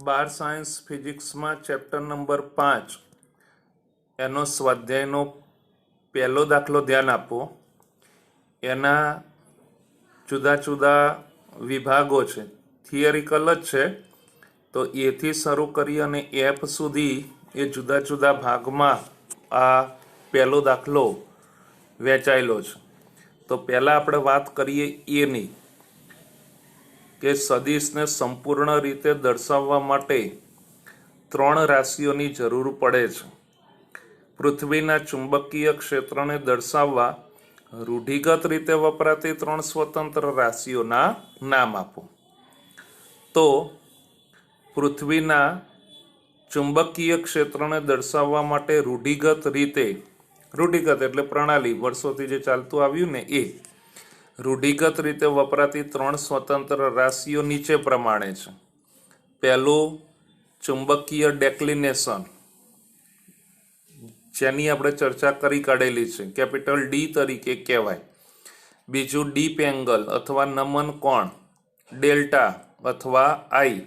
बार science physics में chapter number 5 एनो स्वाध्यायनो पहलो दाखलो ध्यान आपो। एना जुदा जुदा विभागो छे, थियरिकल ज छे, तो ए थी शरू करी अने एफ सुधी ए जुदा जुदा भाग में आ पहलो दाखलो वेचायेलो छे। तो पहला आपणे वात करीए ए नी के सदिश ने संपूर्ण रीते दर्शाववा माटे त्रण राशिओनी जरूर पड़े छे। पृथ्वीना चुंबकीय क्षेत्र ने दर्शाववा रूढ़िगत रीते वपराती त्रण स्वतंत्र राशिओना नाम आपो। तो पृथ्वीना चुंबकीय क्षेत्र ने दर्शाववा माटे रूढ़िगत रीते, रूढ़िगत एटले प्रणाली, वर्षोथी जे चालतुं आव्युं ने ए रूढ़िगत रीते वपराती त्रण स्वतंत्र राशिओ नीचे प्रमाणे छे। पहलू चुंबकीय डेक्लिनेशन, जेनी आपणे चर्चा करी काढेली छे, कैपिटल डी तरीके कहेवाय। बीजू डीप एंगल अथवा नमन कोण डेल्टा अथवा आई,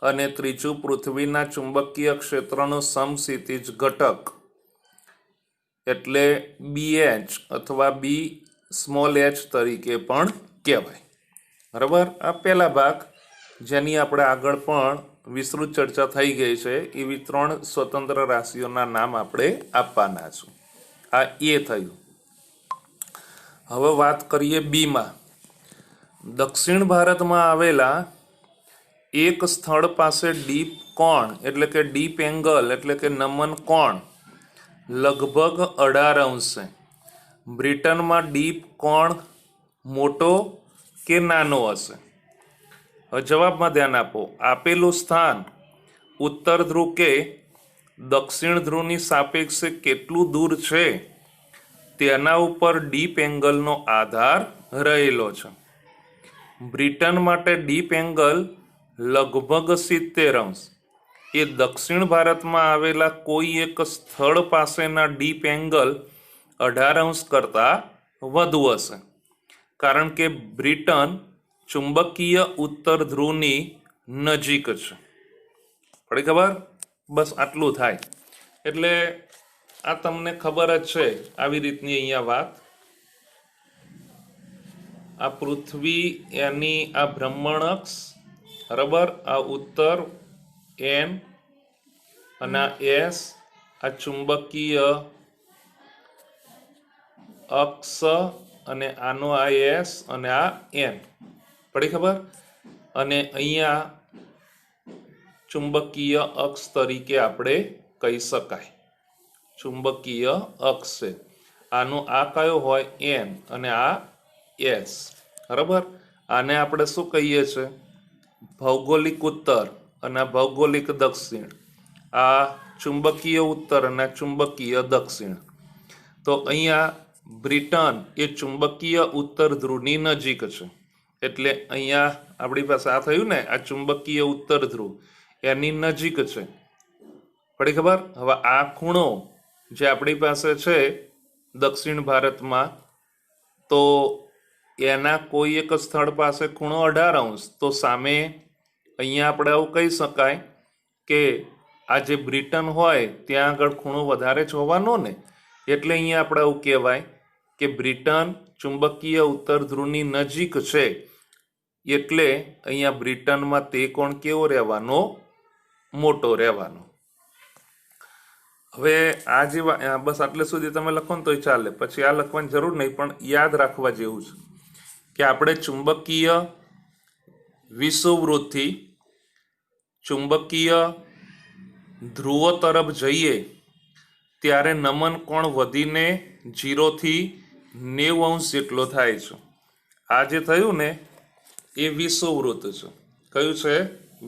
अने त्रीजू पृथ्वीना चुंबकीय क्षेत्रनो समक्षितिज घटक एटले बीएच अथवा बी स्मॉल एच तरीके पण कहेवाय। बराबर। आ पहला भाग जेनी आपणे आगळ पण विस्तृत चर्चा थई गई छे, एवी त्रण स्वतंत्र राशिओना नाम आपणे आपवाना छे। आ ए थयुं। हवे वात करीए बी मां। दक्षिण भारत में आवेला एक स्थळ पासे डीप कोण एटले के डीप एंगल एटले के नमन कोण लगभग 18 अंश छे। ब्रिटन में डीप कोण मोटो के नानो हशे? जवाब में ध्यान आपो। आपेलू स्थान उत्तर ध्रुव के दक्षिण ध्रुवनी सापेक्षे केटलू दूर छे तेना उपर डीप एंगल नो आधार रहेलो छे। ब्रिटन माटे डीप एंगल लगभग 70 अंश। ए दक्षिण भारत में आवेला कोई एक स्थळ पासेना डीप एंगल 18 अंश करता वधु हशे, कारण के ब्रिटन चुंबकीय उत्तर ध्रुवनी नजीक छे। पड़ी खबर? बस आटलू थाय एटले आ तमने खबर ज छे। आवी रीतनी अहींया वात। आ पृथ्वी एनी आ भ्रमण अक्ष, बराबर। आ उत्तर एन अने आ एस, आ चुंबकीय अक्ष अने आनो आ एस अने आ एन। पड़ी खबर? अने अहींया चुंबकीय अक्ष तरीके आपणे कही शकाय। चुंबकीय अक्ष छे। आनो आ कयो होय? एन अने आ एस। बराबर। आने आपणे शुं कहीए छे? भौगोलिक उत्तर अने भौगोलिक दक्षिण। आ चुंबकीय उत्तर अने चुंबकीय दक्षिण। तो अहींया ब्रिटन ए चुंबकीय उत्तर ध्रुवनी नजीक छे, एटले अहींया आपणी पासे आ थयुं ने, आ चुंबकीय उत्तर ध्रुव एनी नजीक छे। पड़ी खबर? हवे आ खूणो जे आपणी पासे छे दक्षिण भारत में, तो एना कोई एक स्थळ पासे खूणो 18 अंश, तो सामे अहींया आपणे आવું કહી શકાય કે આ જે બ્રિટન હોય ત્યાં આગળ ખૂણો વધારે જ હોવાનો ને, એટલે અહીંયા આપણે આવું કહેવાય કે બ્રિટન ચુંબકીય ઉત્તર ધ્રુવની નજીક છે, એટલે અહીંયા બ્રિટનમાં તે કોણ કેવો રહેવાનો? મોટો રહેવાનો। હવે આ જે બસ આટલે સુધી તમે લખો ને તોય ચાલે, પછી આ લખવાની જરૂર નહીં, પણ યાદ રાખવા જેવું છે કે આપણે ચુંબકીય વિષુવવૃત્તથી ચુંબકીય ધ્રુવો તરફ જઈએ ત્યારે નમન કોણ વધીને 0 થી 90 અંશ જેટલો થાય છે। આ જે થયું ને એ વિષુવવૃત્ત છે। કયું છે?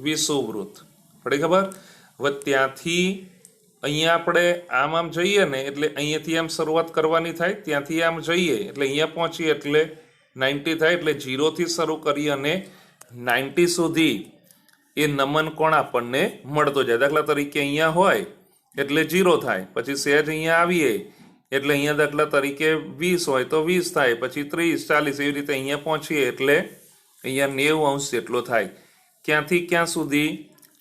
વિષુવવૃત્ત। પડી ખબર? હવે ત્યાંથી અહીંયા આપણે આમ જઈએ ને, એટલે અહીંયાથી આમ શરૂઆત કરવાની થાય, ત્યાંથી આમ જઈએ એટલે અહીંયા પહોંચીએ એટલે 90 થાય, એટલે 0 થી શરૂ કરી અને 90 સુધી એ નમન કોણ આપણને મળતો જાય। દાખલા તરીકે અહીંયા હોય એટલે 0 થાય, પછી સહેજ અહીંયા આવીએ એટલે અહીંયા દાખલા તરીકે 20 હોય તો 20 થાય, પછી 30, 40 એવી રીતે અહીંયા પહોંચીએ એટલે અહીંયા 90 અંશ જેટલો થાય। ક્યાંથી ક્યાં સુધી?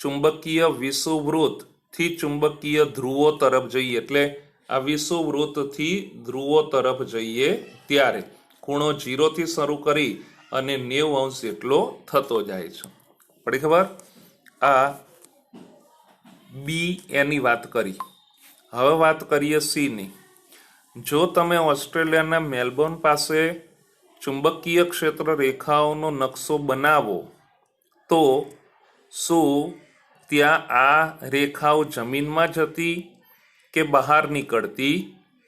ચુંબકીય વિષુવવૃત્તથી ચુંબકીય ધ્રુવો તરફ જઈએ, એટલે આ વિષુવવૃત્તથી ધ્રુવો તરફ જઈએ ત્યારે ખૂણો 0 થી શરૂ કરી અને 90 અંશ જેટલો થતો જાય છે. પડી ખબર? આ બી એની વાત કરી. હવે વાત કરીએ સી ની. જો તમે ઓસ્ટ્રેલિયાના મેલબોર્ન પાસે ચુંબકીય ક્ષેત્ર રેખાઓનો નકશો બનાવો તો શું ત્યાં આ રેખાઓ જમીનમાં જતી કે બહાર નીકળતી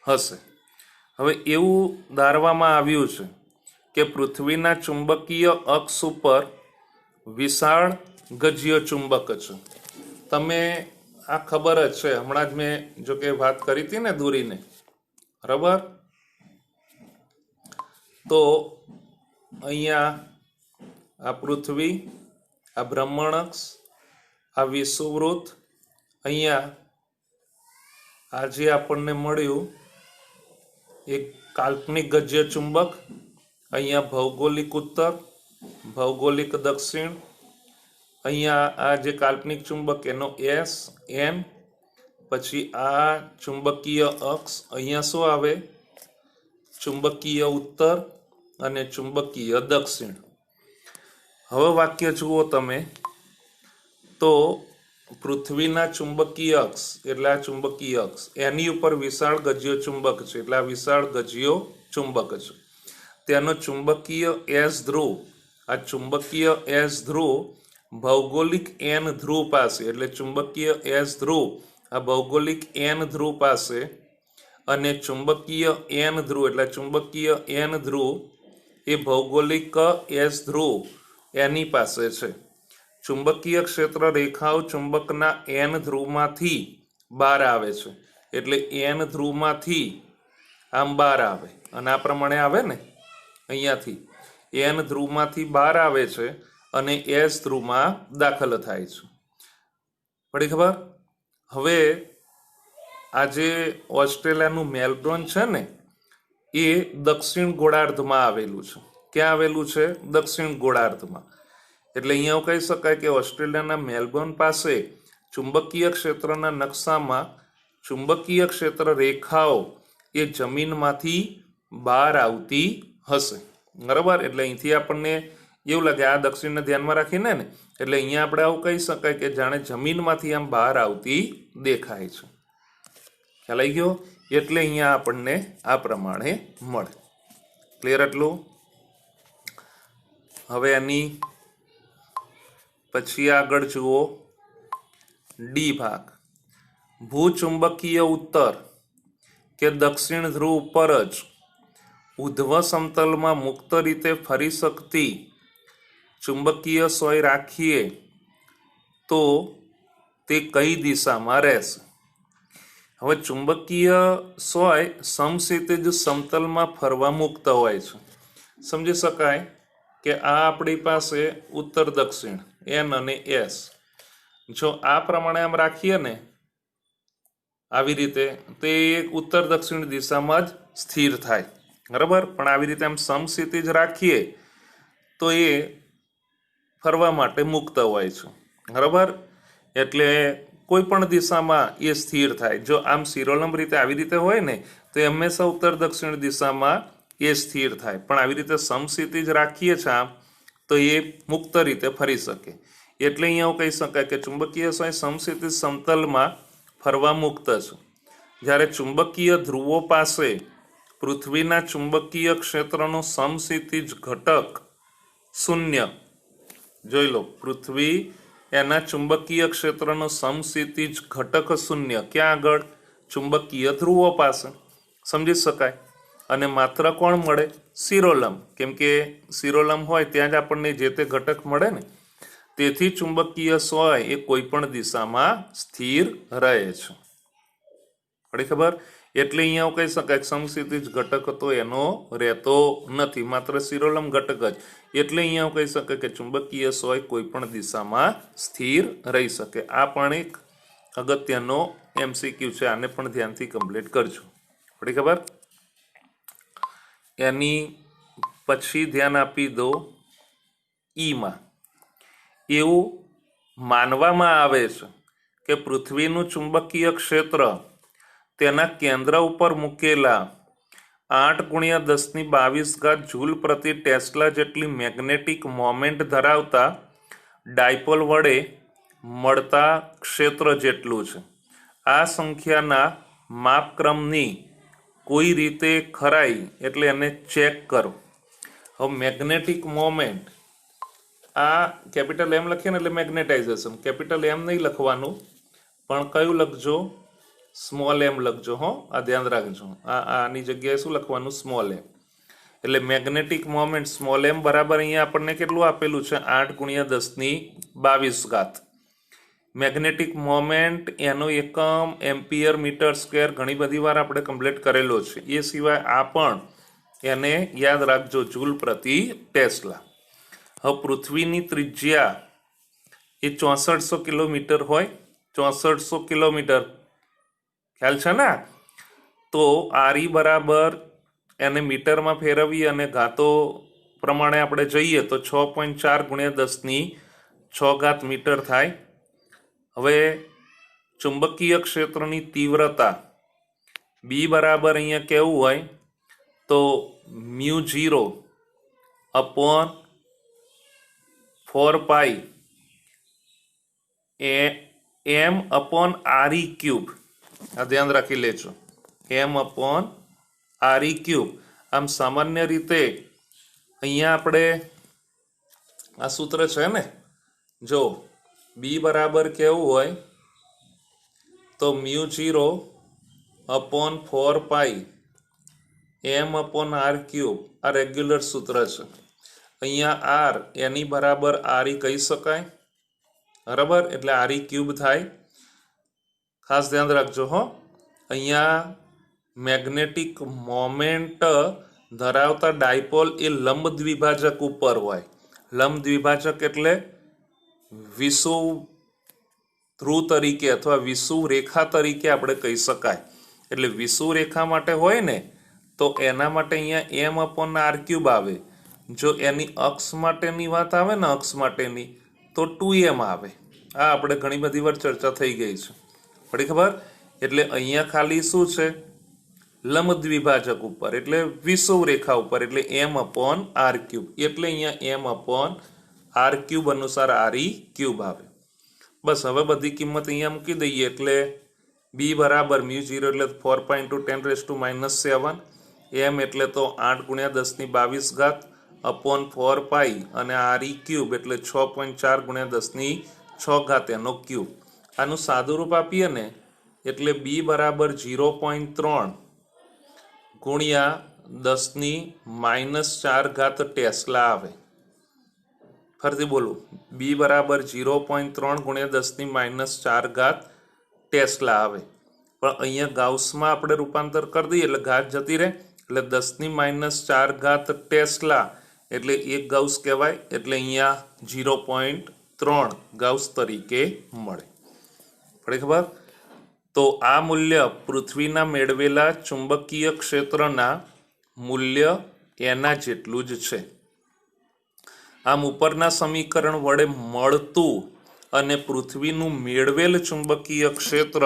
હશે? હવે એવું ધારવામાં આવ્યું છે કે પૃથ્વીના ચુંબકીય અક્ષ ઉપર વિશાળ ગજ્ય ચુંબક છે. તમે આ ખબર જ છે, હમણાં જ મેં જો કે વાત કરી હતી ને દોરીને, બરાબર? તો અહીંયા આ પૃથ્વી, આ બ્રહ્મણકક્ષ, આ વિષુવવૃત્ત, અહીંયા આજે આપણને મળ્યું એક કાલ્પનિક ગજ્ય ચુંબક, અહીંયા ભૌગોલિક ઉત્તર, ભૌગોલિક દક્ષિણ, અહીંયા આ જે કાલ્પનિક ચુંબક એનો એસ એન, પછી આ ચુંબકીય અક્ષ, અહીંયા શું આવે? ચુંબકીય ઉત્તર અને ચુંબકીય દક્ષિણ. હવે વાક્ય જુઓ તમે તો પૃથ્વીના ચુંબકીય અક્ષ એટલે આ ચુંબકીય અક્ષ, એની ઉપર વિશાળ ગજ્યો ચુંબક છે, એટલે આ વિશાળ ગજ્યો ચુંબક છે. તેનો ચુંબકીય એસ ધ્રુવ, આ ચુંબકીય એસ ધ્રુવ ભૌગોલિક એન ધ્રુવ પાસે, એટલે ચુંબકીય એસ ધ્રુવ આ ભૌગોલિક એન ધ્રુવ પાસે, અને ચુંબકીય એન ધ્રુવ એટલે ચુંબકીય એન ધ્રુવ એ ભૌગોલિક એસ ધ્રુવ એની પાસે છે. ચુંબકીય ક્ષેત્ર રેખાઓ ચુંબકના એન ધ્રુવમાંથી બહાર આવે છે, એટલે એન ધ્રુવમાંથી આમ બહાર આવે અને આ પ્રમાણે આવે ને, અહીંયાથી એન ધ્રુવમાંથી બહાર આવે છે અને એસ ધ્રુવમાં દાખલ થાય છે. પડી ખબર? હવે આજે ઓસ્ટ્રેલિયાનું મેલબોર્ન છે ને એ દક્ષિણ ગોળાર્ધમાં આવેલું છે. ક્યાં આવેલું છે? દક્ષિણ ગોળાર્ધમાં. એટલે અહીંયા કહી શકાય કે ઓસ્ટ્રેલિયાના મેલબોર્ન પાસે ચુંબકીય ક્ષેત્રના નકશામાં ચુંબકીય ક્ષેત્ર રેખાઓ એ જમીનમાંથી બહાર આવતી હશે, બરાબર? એટલે અહીંથી આપણને એવું લાગે આ દક્ષિણને ધ્યાનમાં રાખીને ને, એટલે અહીંયા આપણે આવું કહી શકાય કે જાણે જમીનમાંથી આમ બહાર આવતી દેખાય છે. ખ્યાલ આવી ગયો? એટલે અહીંયા આપણને આ પ્રમાણે મળે. ક્લિયર એટલું? હવે એની પછી આગળ જુઓ ડી ભાગ. ભૂચુંબકીય ઉત્તર કે દક્ષિણ ધ્રુવ ઉપર જ ઉધ્વ સમતલમાં મુક્ત રીતે ફરી શકતી ચુંબકીય સોય રાખીએ તો તે કઈ દિશામાં રહેશે? હવે ચુંબકીય સોય સમક્ષિતિજ સમતલમાં ફરવા મુક્ત હોય છે. સમજી શકાય કે આ આપણી પાસે ઉત્તર દક્ષિણ એન અને એસ, જો આ પ્રમાણે આમ રાખીએ ને આવી રીતે, તો એ ઉત્તર દક્ષિણ દિશામાં જ સ્થિર થાય, બરાબર? પણ આવી રીતે આમ સમક્ષિતિજ રાખીએ તો એ ફરવા માટે મુક્ત હોય છે, બરાબર? એટલે કોઈ પણ દિશામાં એ સ્થિર થાય. જો આમ શિરોલંબ રીતે આવી રીતે હોય ને તો એ હંમેશા ઉત્તર દક્ષિણ દિશામાં એ સ્થિર થાય, પણ આવી રીતે સમક્ષિતિજ રાખીએ છીએ આમ તો એ મુક્ત રીતે ફરી શકે. એટલે અહીંયા કહી શકાય કે ચુંબકીય સોય સમક્ષિતિજ સમતલમાં ફરવા મુક્ત છે. જ્યારે ચુંબકીય ધ્રુવો પાસે પૃથ્વીના ચુંબકીય ક્ષેત્રનો સમક્ષિતિજ ઘટક શૂન્ય, જોઈ લો, પૃથ્વી એના ચુંબકીય ક્ષેત્રનો સમક્ષિતિજ ઘટક શૂન્ય, ક્યાં આગળ? ચુંબકીય ધ્રુવો પાસે. સમજી શકાય? અને માત્ર કોણ મળે? શિરોલંબ, કેમ કે શિરોલંબ હોય ત્યાં જ આપણને જે તે ઘટક મળે ને, તેથી ચુંબકીય સોય એ કોઈ પણ દિશામાં સ્થિર રહે છે. પડી ખબર? એટલે અહીંયા કહી શકાય સમક્ષિતિજ ઘટક તો એનો રહેતો નથી, માત્ર શિરોલંબ ઘટક જ. એટલે અહીંયા કહી શકાય કે ચુંબકીય સોય કોઈ પણ દિશામાં સ્થિર રહી શકે. આ પણ એક અગત્યનો MCQ છે, આને પણ ધ્યાનથી કમ્પ્લીટ કરજો. પડી ખબર? એની પછી ધ્યાન આપી દો ઈમાં. એવું માનવામાં આવે છે કે પૃથ્વીનું ચુંબકીય ક્ષેત્ર તેના કેન્દ્ર ઉપર મૂકેલા 8×1022 જૂલ પ્રતિ ટેસ્લા જેટલી મેગ્નેટિક મોમેન્ટ ધરાવતા ડાયપોલ વડે મળતા ક્ષેત્ર જેટલું છે. આ સંખ્યાના માપક્રમની કોઈ રીતે ખરાઈ એટલે એને ચેક કરો. હવે મેગ્નેટિક મોમેન્ટ, આ કેપિટલ એમ લખીએ ને એટલે મેગ્નેટાઇઝેશન, કેપિટલ એમ નહીં લખવાનું પણ કયું લખજો, સ્મોલ એમ લખજો. આ ધ્યાન રાખજો, આની જગ્યાએ શું લખવાનું, સ્મોલ એમ. એટલે મેગ્નેટિક મોમેન્ટ સ્મોલ એમ બરાબર અહીંયા આપણને કેટલું આપેલું છે, 8×1022. મેગ્નેટિક મોમેન્ટ એનો એકમ એમ્પિયર મીટર સ્ક્વેર ઘણી બધી વાર આપણે કમ્પ્લીટ કરેલો છે. એ સિવાય આ પણ એને યાદ રાખજો, જૂલ પ્રતિ ટેસ્લા. હવે પૃથ્વીની ત્રિજ્યા એ 6400 કિલોમીટર હોય, 6400 કિલોમીટર, ખ્યાલ છે ને? તો આરી બરાબર એને મીટરમાં ફેરવી અને ઘાતો પ્રમાણે આપણે જઈએ તો 6.4×10⁶ મીટર થાય. હવે ચુંબકીય ક્ષેત્રની તીવ્રતા બી બરાબર અહીંયા કેવું હોય તો μ0/4π m/re³. આ ધ્યાન રાખી લેજો, m/re³. આમ સામાન્ય રીતે અહીંયા આપણે આ સૂત્ર છે ને, જો બી બરાબર કેવું હોય તો μ0/4π m/r³. આ રેગ્યુલર સૂત્ર છે. અહીંયા આર એની બરાબર આરી કહી શકાય, બરાબર? એટલે re³ થાય. ખાસ ધ્યાન રાખજો. અહીંયા મેગ્નેટિક મોમેન્ટ ધરાવતા ડાયપોલ એ લંબ દ્વિભાજક ઉપર હોય. લંબ દ્વિભાજક એટલે વિષુવ ધ્રુવ તરીકે અથવા વિષુવ રેખા તરીકે આપણે કહી શકાય. એટલે વિષુવ રેખા માટે હોય ને તો એના માટે અહીંયા m/r³ આવે. જો એની અક્ષ માટેની વાત આવે ને, અક્ષ માટેની, તો 2m આવે. આ આપણે ઘણી બધી વાર ચર્ચા થઈ ગઈ છે, પડી ખબર? એટલે અહીંયા ખાલી શું છે, લંબ દ્વિભાજક ઉપર એટલે વિષુવ રેખા ઉપર, એટલે m/r³. એટલે અહીંયા m/r³ અનુસાર re³ આવે. બસ હવે બધી કિંમત અહીંયા મૂકી દઈએ એટલે બી બરાબર μ0 એટલે 4π × 10⁻⁷, m એટલે તો 8×10⁻²2/4π અને re³ એટલે 6.4×10⁶ એનો ક્યુબ. આનું સાદુરૂપ આપીએ ને એટલે બી બરાબર 0.3 × 10⁻⁴ આવે. ફરીથી બોલું, બી બરાબર 0.3 × 10⁻⁴ આવે. પણ અહીંયા ગાઉસમાં આપણે રૂપાંતર કરી દઈએ એટલે ઘાત જતી રહે, એટલે 10⁻⁴ એટલે 1 ગાઉસ કહેવાય. એટલે અહીંયા 0.3 ગાઉસ તરીકે મળે. પડી ખબર? તો આ મૂલ્ય પૃથ્વીના મેળવેલા ચુંબકીય ક્ષેત્રના મૂલ્ય એના જેટલું જ છે. આમ ઉપરના સમીકરણ વડે મળતું અને પૃથ્વીનું મેળવેલ ચુંબકીય ક્ષેત્ર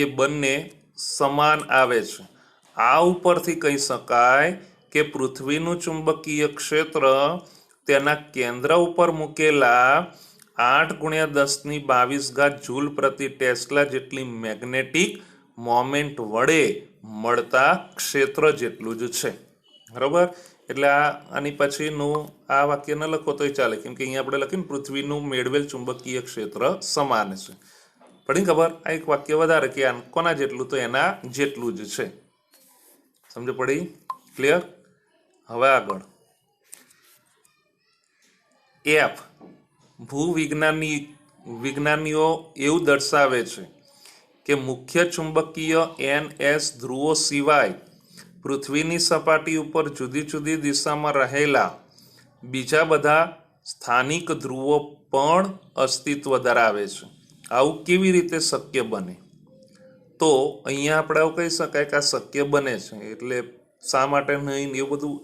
એ બંને સમાન આવે છે. આ ઉપરથી કહી શકાય કે પૃથ્વીનું ચુંબકીય ક્ષેત્ર તેના કેન્દ્ર ઉપર મૂકેલા 8×10⁻² જૂલ પ્રતિ ટેસ્લા જેટલી મેગ્નેટિક મોમેન્ટ વડે મળતા ક્ષેત્ર જેટલું જ છે. બરાબર? એટલે આની પછીનું આ વાક્ય ન લખો તોય ચાલે, કેમ કે અહીંયા આપણે લખીને પૃથ્વીનું મેળવેલ ચુંબકીય ક્ષેત્ર સમાન છે. પડી ખબર? આ એક વાક્ય વધારે કે કોના જેટલું, તો એના જેટલું જ છે. સમજ પડી? ક્લિયર? હવે આગળ એફ. ભૂવિજ્ઞાનીઓ એવું દર્શાવે છે કે મુખ્ય ચુંબકીય NS ધ્રુવો સિવાય પૃથ્વીની સપાટી ઉપર જુદી જુદી દિશામાં રહેલા બીજા બધા સ્થાનિક ધ્રુવો પણ અસ્તિત્વ ધરાવે છે. આવું કેવી રીતે શક્ય બને? તો અહીંયા આપણે આવું કહી શકાય કે આ શક્ય બને છે. એટલે શા માટે નહીં એવું બધું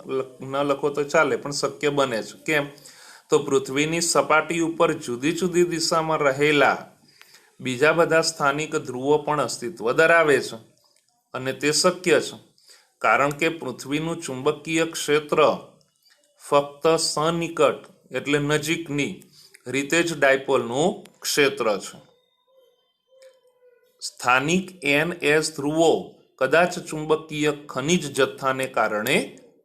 ન લખો તો ચાલે, પણ શક્ય બને છે. કેમ? તો પૃથ્વીની સપાટી ઉપર જુદી જુદી દિશામાં રહેલા બીજા બધા સ્થાનિક ધ્રુવો પણ અસ્તિત્વ ધરાવે છે અને તે શક્ય છે કારણ કે પૃથ્વીનું ચુંબકીય ક્ષેત્ર ફક્ત સનિકટ એટલે નજીકની રીતે જ ડાયપોલનું ક્ષેત્ર છે. સ્થાનિક NS ધ્રુવો કદાચ ચુંબકીય ખનિજ જથ્થાને કારણે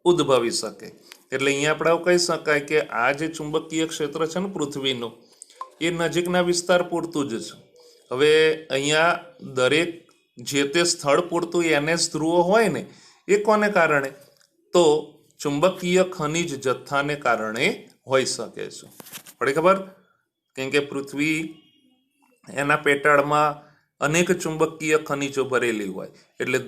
ઉદ્ભવી શકે. એટલે અહીંયા આપણે કહી શકાય કે આ જે ચુંબકીય ક્ષેત્ર છે ને પૃથ્વીનું એ નજીકના વિસ્તાર પૂરતું જ છે. હવે અહીંયા દરેક જે તે સ્થળ પૂરતું NS ધ્રુવો હોય ને એ કોને કારણે? તો ચુંબકીય ખનિજ જથ્થાને કારણે હોઈ શકે છે. પડી ખબર? કેમ કે પૃથ્વી એના પેટાળમાં અનેક ચુંબકીય ખનિજો ભરેલી હોય એટલે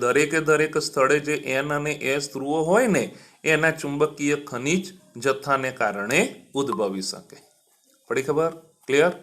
દરેક સ્થળે જે N અને S ધ્રુવો હોય ને એના ચુંબકીય ખનિજ જથ્થાને કારણે ઉદ્ભવી શકે. પડી ખબર? ક્લિયર?